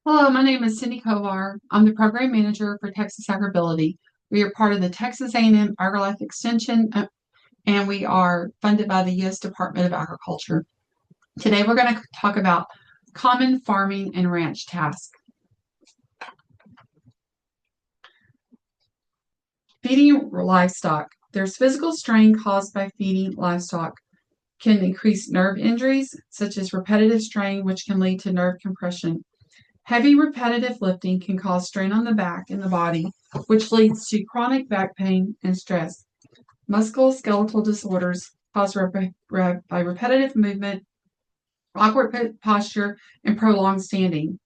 Hello, my name is Cindy Kovar. I'm the program manager for Texas AgriBility. We are part of the Texas A&M AgriLife Extension, and we are funded by the U.S. Department of Agriculture. Today, we're going to talk about common farming and ranch tasks. Feeding livestock. There's physical strain caused by feeding livestock can increase nerve injuries, such as repetitive strain, which can lead to nerve compression. Heavy repetitive lifting can cause strain on the back and the body, which leads to chronic back pain and stress. Musculoskeletal disorders caused by repetitive movement, awkward posture, and prolonged standing.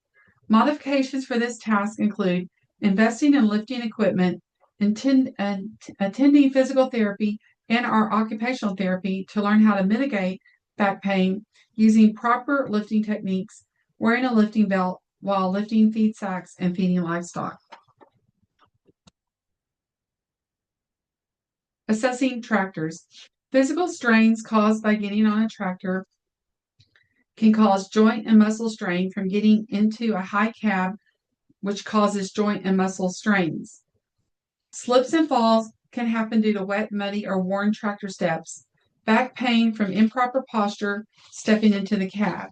Modifications for this task include investing in lifting equipment, attending physical therapy and or occupational therapy to learn how to mitigate back pain, using proper lifting techniques, wearing a lifting belt while lifting feed sacks and feeding livestock. Assessing tractors. Physical strains caused by getting on a tractor can cause joint and muscle strain from getting into a high cab, which causes joint and muscle strains. Slips and falls can happen due to wet, muddy, or worn tractor steps. Back pain from improper posture stepping into the cab.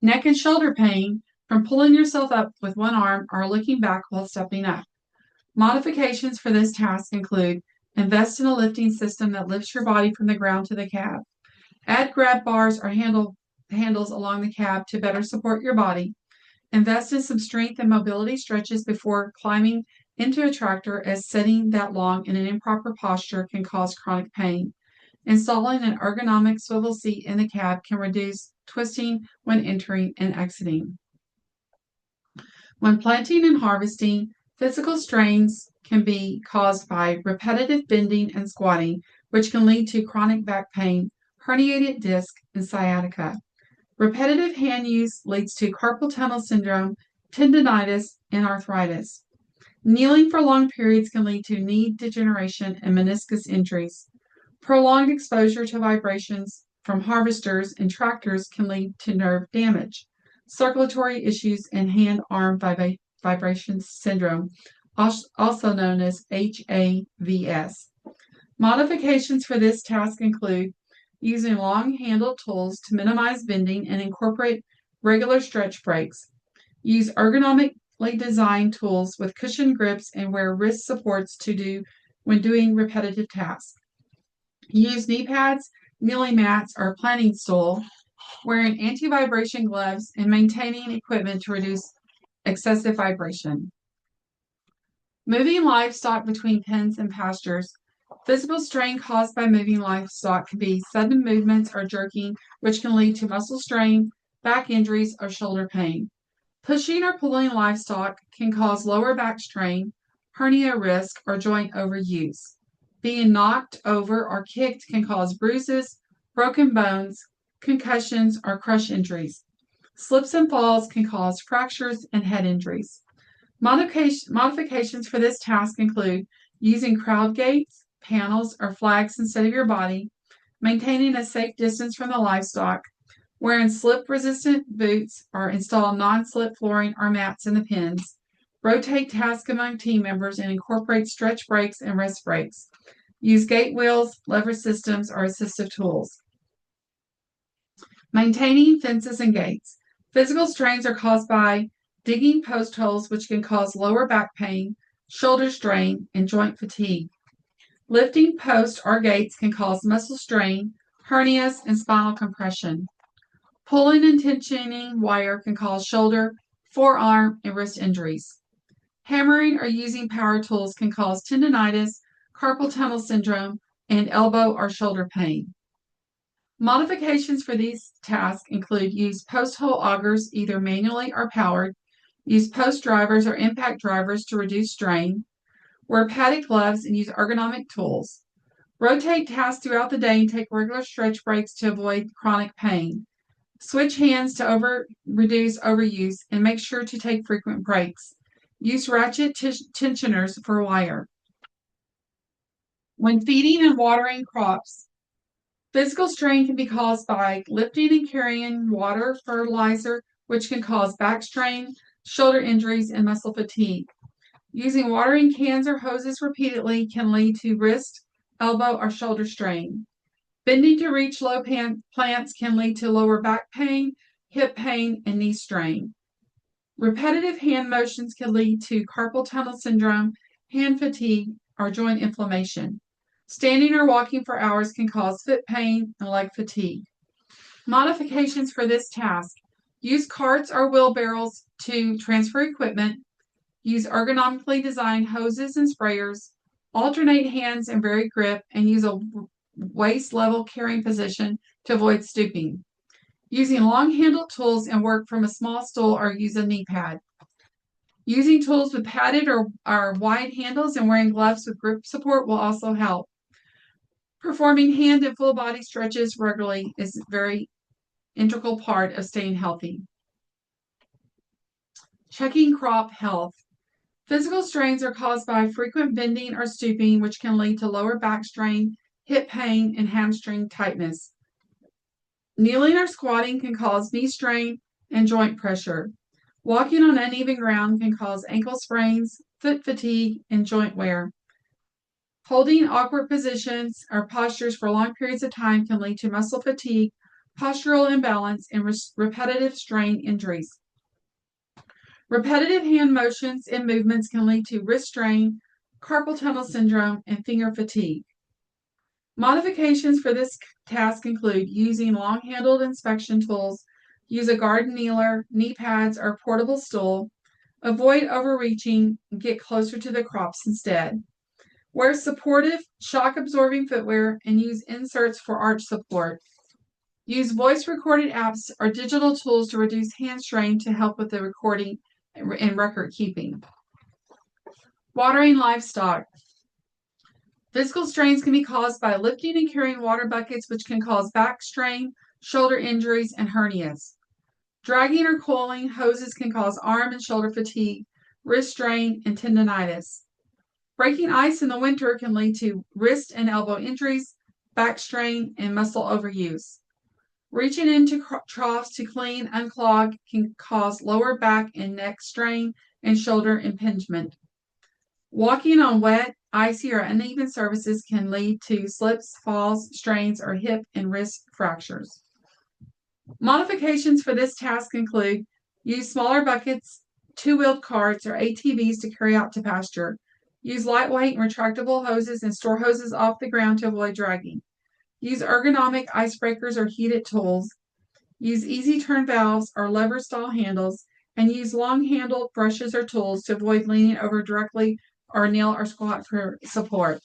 Neck and shoulder pain from pulling yourself up with one arm or looking back while stepping up. Modifications for this task include invest in a lifting system that lifts your body from the ground to the cab. Add grab bars or handles along the cab to better support your body. Invest in some strength and mobility stretches before climbing into a tractor, as sitting that long in an improper posture can cause chronic pain. Installing an ergonomic swivel seat in the cab can reduce twisting when entering and exiting. When planting and harvesting, physical strains can be caused by repetitive bending and squatting, which can lead to chronic back pain, herniated disc, and sciatica. Repetitive hand use leads to carpal tunnel syndrome, tendonitis, and arthritis. Kneeling for long periods can lead to knee degeneration and meniscus injuries. Prolonged exposure to vibrations from harvesters and tractors can lead to nerve damage. Circulatory issues and hand-arm vibration syndrome, also known as HAVS. Modifications for this task include using long-handled tools to minimize bending and incorporate regular stretch breaks. Use ergonomically designed tools with cushioned grips and wear wrist supports when doing repetitive tasks. Use knee pads, kneeling mats, or a planting stool, wearing anti-vibration gloves, and maintaining equipment to reduce excessive vibration. Moving livestock between pens and pastures. Physical strain caused by moving livestock can be sudden movements or jerking, which can lead to muscle strain, back injuries, or shoulder pain. Pushing or pulling livestock can cause lower back strain, hernia risk, or joint overuse. Being knocked over or kicked can cause bruises, broken bones, concussions, or crush injuries. Slips and falls can cause fractures and head injuries. Modifications for this task include using crowd gates, panels, or flags instead of your body, maintaining a safe distance from the livestock, wearing slip-resistant boots, or install non-slip flooring or mats in the pens. Rotate tasks among team members and incorporate stretch breaks and rest breaks. Use gate wheels, lever systems, or assistive tools. Maintaining fences and gates. Physical strains are caused by digging post holes, which can cause lower back pain, shoulder strain, and joint fatigue. Lifting posts or gates can cause muscle strain, hernias, and spinal compression. Pulling and tensioning wire can cause shoulder, forearm, and wrist injuries. Hammering or using power tools can cause tendonitis, carpal tunnel syndrome, and elbow or shoulder pain. Modifications for these tasks include use post hole augers, either manually or powered, use post drivers or impact drivers to reduce strain, wear padded gloves, and use ergonomic tools. Rotate tasks throughout the day and take regular stretch breaks to avoid chronic pain. Switch hands to reduce overuse, and make sure to take frequent breaks. Use ratchet tensioners for wire. When feeding and watering crops, physical strain can be caused by lifting and carrying water, fertilizer, which can cause back strain, shoulder injuries, and muscle fatigue. Using watering cans or hoses repeatedly can lead to wrist, elbow, or shoulder strain. Bending to reach low plants can lead to lower back pain, hip pain, and knee strain. Repetitive hand motions can lead to carpal tunnel syndrome, hand fatigue, or joint inflammation. Standing or walking for hours can cause foot pain and leg fatigue. Modifications for this task: use carts or wheelbarrows to transfer equipment, use ergonomically designed hoses and sprayers, alternate hands and vary grip, and use a waist level carrying position to avoid stooping. Using long-handled tools and work from a small stool or use a knee pad. Using tools with padded or wide handles and wearing gloves with grip support will also help. Performing hand and full body stretches regularly is a very integral part of staying healthy. Checking crop health. Physical strains are caused by frequent bending or stooping, which can lead to lower back strain, hip pain, and hamstring tightness. Kneeling or squatting can cause knee strain and joint pressure. Walking on uneven ground can cause ankle sprains, foot fatigue, and joint wear. Holding awkward positions or postures for long periods of time can lead to muscle fatigue, postural imbalance, and repetitive strain injuries. Repetitive hand motions and movements can lead to wrist strain, carpal tunnel syndrome, and finger fatigue. Modifications for this task include using long-handled inspection tools, use a garden kneeler, knee pads, or portable stool, avoid overreaching, and get closer to the crops instead. Wear supportive, shock-absorbing footwear and use inserts for arch support. Use voice-recorded apps or digital tools to reduce hand strain to help with the recording and record keeping. Watering livestock. Physical strains can be caused by lifting and carrying water buckets, which can cause back strain, shoulder injuries, and hernias. Dragging or coiling hoses can cause arm and shoulder fatigue, wrist strain, and tendonitis. Breaking ice in the winter can lead to wrist and elbow injuries, back strain, and muscle overuse. Reaching into troughs to clean, unclog can cause lower back and neck strain and shoulder impingement. Walking on wet, icy, or uneven surfaces can lead to slips, falls, strains, or hip and wrist fractures. Modifications for this task include use smaller buckets, two-wheeled carts, or ATVs to carry out to pasture. Use lightweight and retractable hoses and store hoses off the ground to avoid dragging. Use ergonomic icebreakers or heated tools. Use easy turn valves or lever style handles, and use long-handled brushes or tools to avoid leaning over directly or kneel or squat for support,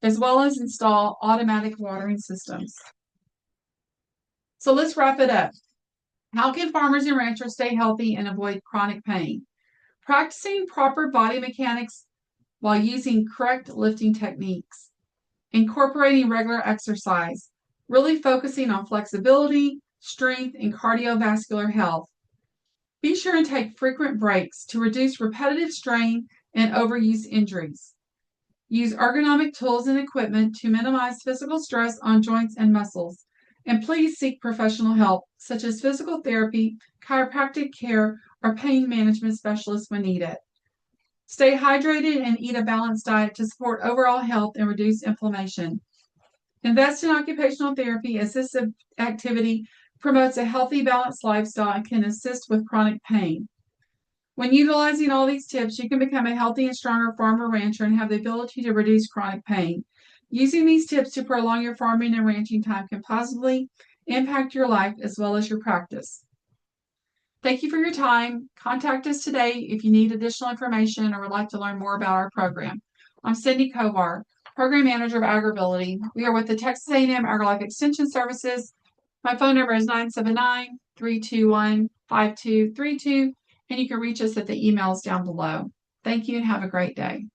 as well as install automatic watering systems. So let's wrap it up. How can farmers and ranchers stay healthy and avoid chronic pain? Practicing proper body mechanics while using correct lifting techniques. Incorporating regular exercise, really focusing on flexibility, strength, and cardiovascular health. Be sure and take frequent breaks to reduce repetitive strain and overuse injuries. Use ergonomic tools and equipment to minimize physical stress on joints and muscles. And please seek professional help, such as physical therapy, chiropractic care, or pain management specialists when needed. Stay hydrated and eat a balanced diet to support overall health and reduce inflammation. Invest in occupational therapy, as this activity promotes a healthy, balanced lifestyle and can assist with chronic pain. When utilizing all these tips, you can become a healthy and stronger farmer rancher and have the ability to reduce chronic pain. Using these tips to prolong your farming and ranching time can positively impact your life as well as your practice. Thank you for your time. Contact us today if you need additional information or would like to learn more about our program. I'm Cindy Kovar, Program Manager of AgriAbility. We are with the Texas A&M AgriLife Extension Services. My phone number is 979-321-5232, and you can reach us at the emails down below. Thank you and have a great day.